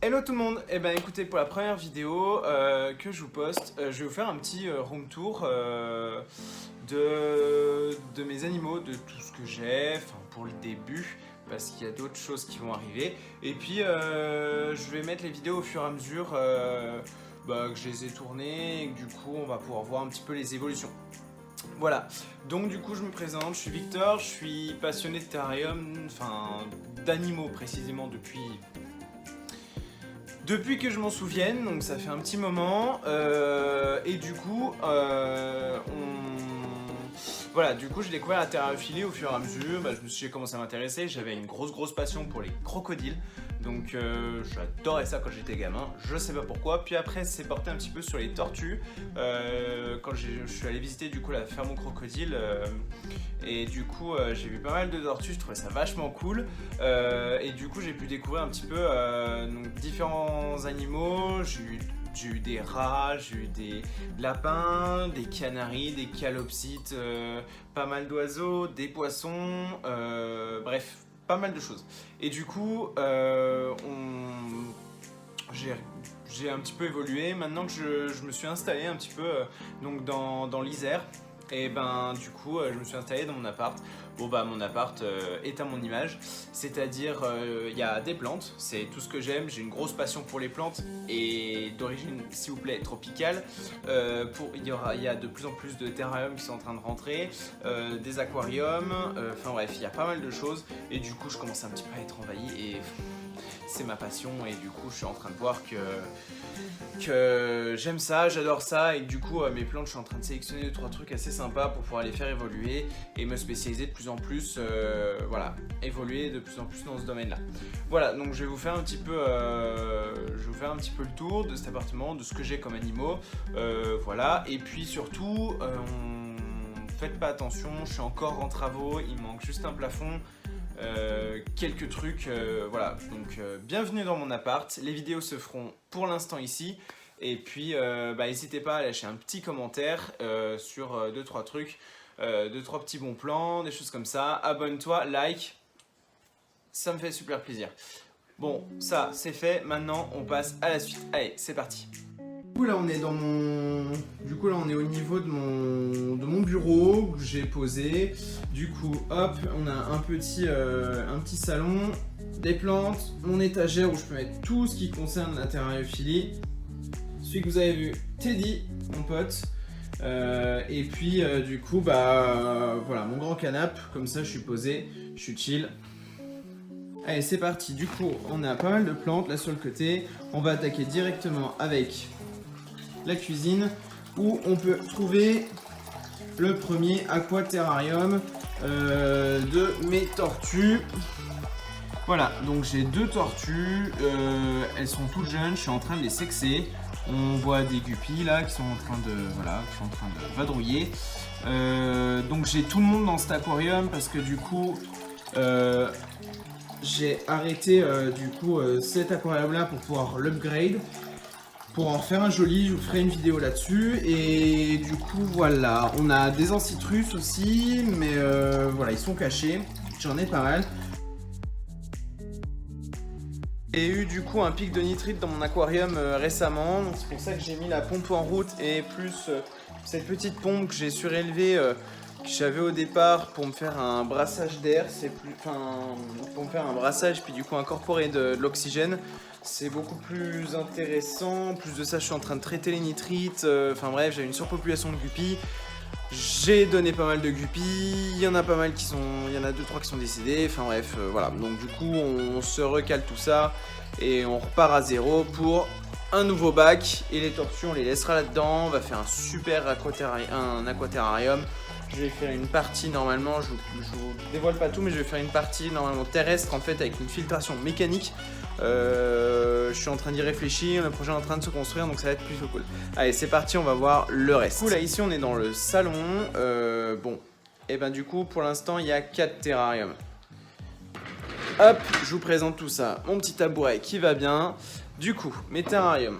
Hello tout le monde. Eh ben écoutez, pour la première vidéo que je vous poste, je vais vous faire un petit room tour de mes animaux, de tout ce que j'ai, enfin pour le début, parce qu'il y a d'autres choses qui vont arriver. Et puis je vais mettre les vidéos au fur et à mesure que je les ai tournées et que du coup on va pouvoir voir un petit peu les évolutions. Voilà, donc du coup je me présente, je suis Victor, je suis passionné de terrarium, enfin d'animaux précisément depuis que je m'en souvienne, donc ça fait un petit moment, et du coup, voilà, du coup j'ai découvert la terrariophilie au fur et à mesure, j'ai commencé à m'intéresser, j'avais une grosse passion pour les crocodiles, donc j'adorais ça quand j'étais gamin, je sais pas pourquoi, puis après c'est porté un petit peu sur les tortues, quand je suis allé visiter du coup la ferme aux crocodiles, et du coup j'ai vu pas mal de tortues, je trouvais ça vachement cool, et du coup j'ai pu découvrir un petit peu donc, différents animaux, j'ai eu des rats, j'ai eu des lapins, des canaris, des calopsites, pas mal d'oiseaux, des poissons, bref, pas mal de choses. Et du coup, j'ai un petit peu évolué. Maintenant que je me suis installé un petit peu donc dans l'Isère, et ben du coup je me suis installé dans mon appart. Bon bah mon appart est à mon image, c'est-à-dire il y a des plantes, c'est tout ce que j'aime, j'ai une grosse passion pour les plantes et d'origine s'il vous plaît tropicale. Il y a de plus en plus de terrariums qui sont en train de rentrer, des aquariums, enfin bref il y a pas mal de choses et du coup je commence un petit peu à être envahi et c'est ma passion et du coup je suis en train de voir que j'aime ça, j'adore ça et que du coup mes plantes je suis en train de sélectionner 2-3 trucs assez sympas pour pouvoir les faire évoluer et me spécialiser de plus en plus, voilà, évoluer de plus en plus dans ce domaine là. Voilà, donc je vais vous faire un petit peu, le tour de cet appartement, de ce que j'ai comme animaux, voilà, et puis surtout faites pas attention, je suis encore en travaux, il manque juste un plafond. Quelques trucs, voilà, donc bienvenue dans mon appart, les vidéos se feront pour l'instant ici et puis n'hésitez pas à lâcher un petit commentaire sur 2-3 trucs, 2-3 petits bons plans, des choses comme ça, abonne-toi, like, ça me fait super plaisir. Bon, ça c'est fait, maintenant on passe à la suite, allez c'est parti. Du coup là on est au niveau de mon bureau que j'ai posé. Du coup hop, on a un petit salon, des plantes, mon étagère où je peux mettre tout ce qui concerne la terrariophilie. Celui que vous avez vu, Teddy, mon pote. Et puis du coup voilà mon grand canapé, comme ça je suis posé, je suis chill. Allez c'est parti, du coup on a pas mal de plantes là sur le côté. On va attaquer directement avec la cuisine où on peut trouver le premier aquaterrarium de mes tortues. Voilà, donc j'ai 2 tortues, elles sont toutes jeunes, je suis en train de les sexer. On voit des guppies là qui sont en train de vadrouiller. Donc j'ai tout le monde dans cet aquarium parce que du coup j'ai arrêté cet aquarium là pour pouvoir l'upgrade. Pour en faire un joli, je vous ferai une vidéo là-dessus. Et du coup, voilà. On a des ancitrus aussi, mais voilà, ils sont cachés. J'en ai pas mal. J'ai eu du coup un pic de nitrite dans mon aquarium récemment. Donc c'est pour ça que j'ai mis la pompe en route et plus cette petite pompe que j'ai surélevée que j'avais au départ pour me faire un brassage d'air. Pour me faire un brassage puis du coup incorporer de l'oxygène. C'est beaucoup plus intéressant, plus de ça je suis en train de traiter les nitrites, enfin bref j'ai une surpopulation de guppies. J'ai donné pas mal de guppies, il y en a pas mal il y en a 2-3 qui sont décédés, enfin bref voilà. Donc du coup on se recale tout ça et on repart à zéro pour un nouveau bac. Et les tortues on les laissera là-dedans, on va faire un super aquaterrarium. Je vais faire une partie normalement, je vous dévoile pas tout mais je vais faire une partie normalement terrestre en fait avec une filtration mécanique. Je suis en train d'y réfléchir, le projet est en train de se construire donc ça va être plutôt cool. Allez c'est parti, on va voir le reste. Du coup là ici on est dans le salon, bon et ben du coup pour l'instant il y a 4 terrariums. Hop, je vous présente tout ça, mon petit tabouret qui va bien. Du coup mes terrariums.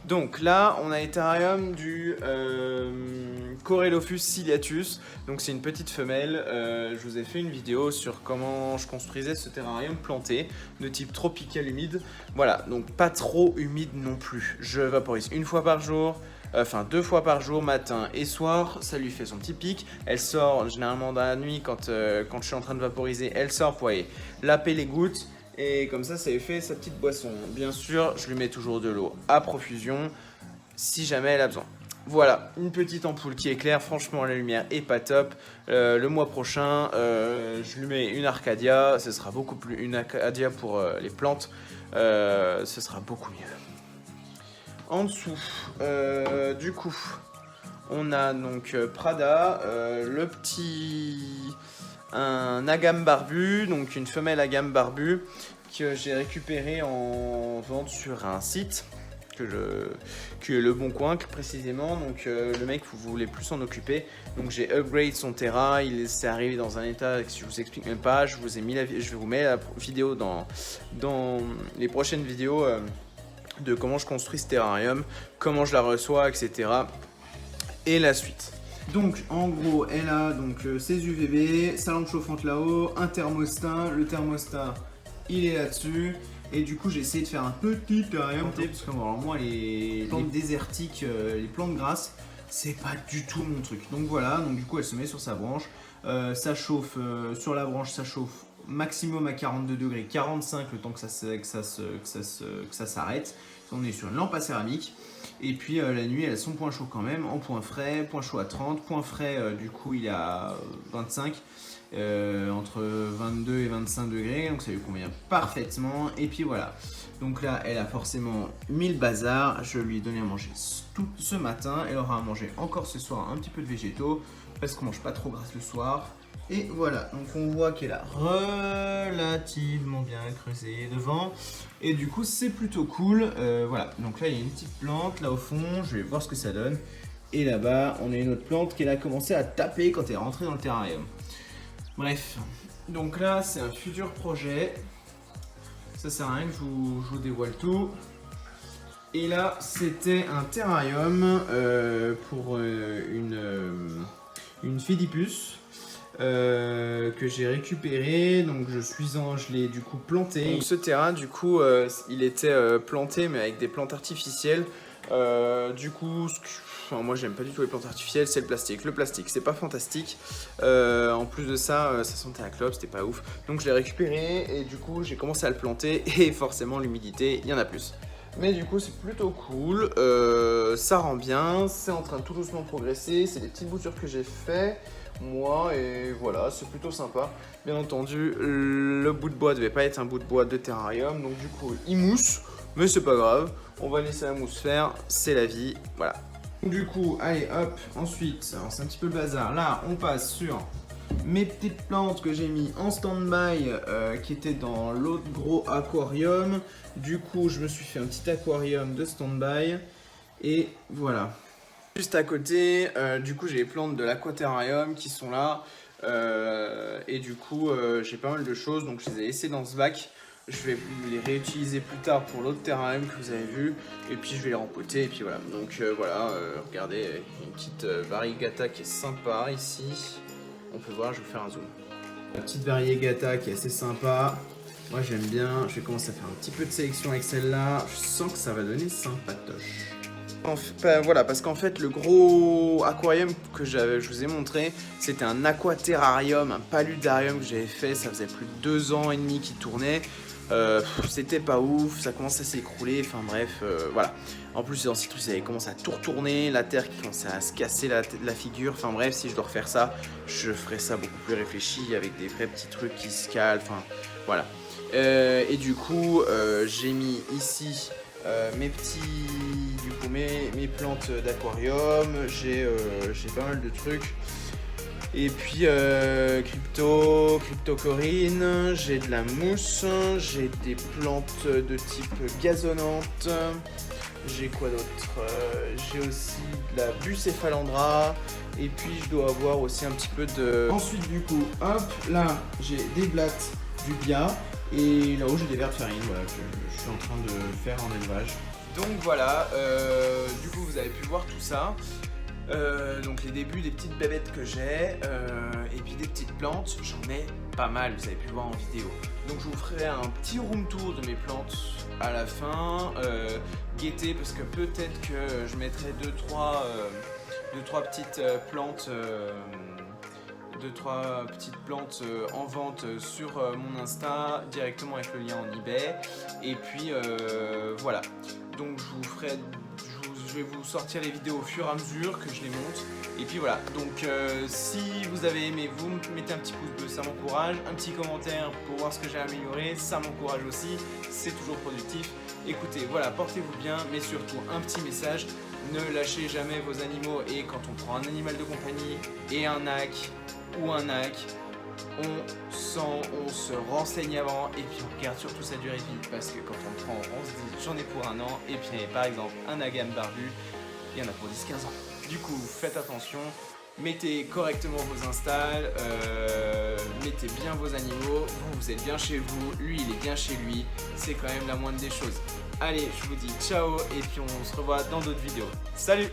Donc là on a les terrariums Corelophus ciliatus, donc c'est une petite femelle. Je vous ai fait une vidéo sur comment je construisais ce terrarium planté de type tropical humide. Voilà, donc pas trop humide non plus. Je vaporise une fois par jour. Enfin 2 fois par jour, matin et soir, ça lui fait son petit pic. Elle sort généralement dans la nuit quand je suis en train de vaporiser, elle sort pour aller laper les gouttes et comme ça lui fait sa petite boisson. Bien sûr, je lui mets toujours de l'eau à profusion si jamais elle a besoin. Voilà, une petite ampoule qui éclaire, franchement la lumière est pas top. Le mois prochain, je lui mets une Arcadia, ce sera beaucoup plus une Arcadia pour les plantes, ce sera beaucoup mieux. En dessous, du coup, on a donc Prada, un agame barbu, donc une femelle agame barbu que j'ai récupéré en vente sur un site que est Le Bon Coin précisément. Donc le mec voulait plus s'en occuper, donc j'ai upgrade son terrain. Il s'est arrivé dans un état que je vous explique même pas. Je vous mets la vidéo dans les prochaines vidéos. De comment je construis ce terrarium, comment je la reçois, etc. Et la suite. Donc en gros, elle a donc ses UVB, sa lampe chauffante là-haut, un thermostat. Le thermostat, il est là-dessus. Et du coup, j'ai essayé de faire un petit terrarium parce que alors, moi, les plantes désertiques, les plantes grasses, c'est pas du tout mon truc. Donc voilà, donc du coup, elle se met sur sa branche. Ça chauffe sur la branche, ça chauffe maximum à 42 degrés, 45 le temps que ça s'arrête. On est sur une lampe à céramique. Et puis la nuit, elle a son point chaud quand même, en point frais, point chaud à 30. Point frais, du coup, il est à 25, entre 22 et 25 degrés. Donc ça lui convient parfaitement. Et puis voilà. Donc là, elle a forcément mis le bazar. Je lui ai donné à manger tout ce matin. Elle aura à manger encore ce soir un petit peu de végétaux. Parce qu'on mange pas trop gras le soir. Et voilà, donc on voit qu'elle a relativement bien creusé devant. Et du coup, c'est plutôt cool. Voilà, donc là, il y a une petite plante là au fond. Je vais voir ce que ça donne. Et là-bas, on a une autre plante qu'elle a commencé à taper quand elle est rentrée dans le terrarium. Bref, donc là, c'est un futur projet. Ça sert à rien que je vous dévoile tout. Et là, c'était un terrarium pour une Philippus. Que j'ai récupéré, donc je l'ai du coup planté. Donc ce terrain du coup il était planté mais avec des plantes artificielles. Du coup moi j'aime pas du tout les plantes artificielles, c'est le plastique. Le plastique c'est pas fantastique. En plus de ça, ça sentait la clope, c'était pas ouf. Donc je l'ai récupéré et du coup j'ai commencé à le planter et forcément l'humidité il y en a plus. Mais du coup c'est plutôt cool, ça rend bien, c'est en train de tout doucement progresser, c'est des petites boutures que j'ai fait moi et voilà, c'est plutôt sympa. Bien entendu, le bout de bois devait pas être un bout de bois de terrarium, donc du coup il mousse, mais c'est pas grave, on va laisser la mousse faire, c'est la vie, voilà. Du coup, allez hop, ensuite, alors c'est un petit peu le bazar, là on passe sur mes petites plantes que j'ai mis en stand-by qui étaient dans l'autre gros aquarium. Du coup, je me suis fait un petit aquarium de stand-by et voilà. Juste à côté, du coup j'ai les plantes de l'aquaterrarium qui sont là et du coup j'ai pas mal de choses, donc je les ai laissées dans ce bac. Je vais les réutiliser plus tard pour l'autre terrarium que vous avez vu et puis je vais les rempoter et puis voilà. Donc voilà, regardez, il y a une petite variegata qui est sympa ici. On peut voir, je vais vous faire un zoom. La petite variegata qui est assez sympa. Moi j'aime bien, je vais commencer à faire un petit peu de sélection avec celle-là. Je sens que ça va donner sympatoche. Voilà, parce qu'en fait le gros aquarium que je vous ai montré, c'était un aquaterrarium, un paludarium que j'avais fait, ça faisait plus de 2 ans et demi qu'il tournait. C'était pas ouf, ça commençait à s'écrouler, enfin bref, voilà. En plus dans Citrus, ils avaient commencé à tout retourner, la terre qui commençait à se casser la figure, enfin bref, si je dois refaire ça, je ferai ça beaucoup plus réfléchi, avec des vrais petits trucs qui se calent, enfin voilà. Et du coup, j'ai mis ici mes plantes d'aquarium, j'ai pas mal de trucs. Et puis cryptocorine, j'ai de la mousse, j'ai des plantes de type gazonnante, j'ai quoi d'autre, j'ai aussi de la bucéphalandra, et puis je dois avoir aussi un petit peu de... Ensuite du coup, hop, là j'ai des blattes du bia, et là-haut j'ai des vers de farine, voilà, que je suis en train de faire en élevage. Donc voilà, du coup vous avez pu voir tout ça. Donc les débuts des petites bébêtes que j'ai, et puis des petites plantes, j'en ai pas mal, vous avez pu le voir en vidéo. Donc je vous ferai un petit room tour de mes plantes à la fin, guettez parce que peut-être que je mettrai 2-3 petites plantes. 2-3 petites plantes en vente sur mon Insta, directement avec le lien en eBay. Et puis voilà, donc je vais vous sortir les vidéos au fur et à mesure que je les monte. Et puis voilà, donc si vous avez aimé, vous mettez un petit pouce bleu, ça m'encourage. Un petit commentaire pour voir ce que j'ai amélioré, ça m'encourage aussi, c'est toujours productif. Écoutez, voilà, portez-vous bien, mais surtout un petit message, ne lâchez jamais vos animaux. Et quand on prend un animal de compagnie et un hack ou un hack, on se renseigne avant et puis on regarde surtout sa durée de vie, parce que quand on prend, on se dit j'en ai pour un an, et puis par exemple un agame barbu, il y en a pour 10-15 ans. Du coup faites attention, mettez correctement vos installs, mettez bien vos animaux, vous êtes bien chez vous, lui il est bien chez lui, c'est quand même la moindre des choses. Allez, je vous dis ciao et puis on se revoit dans d'autres vidéos. Salut!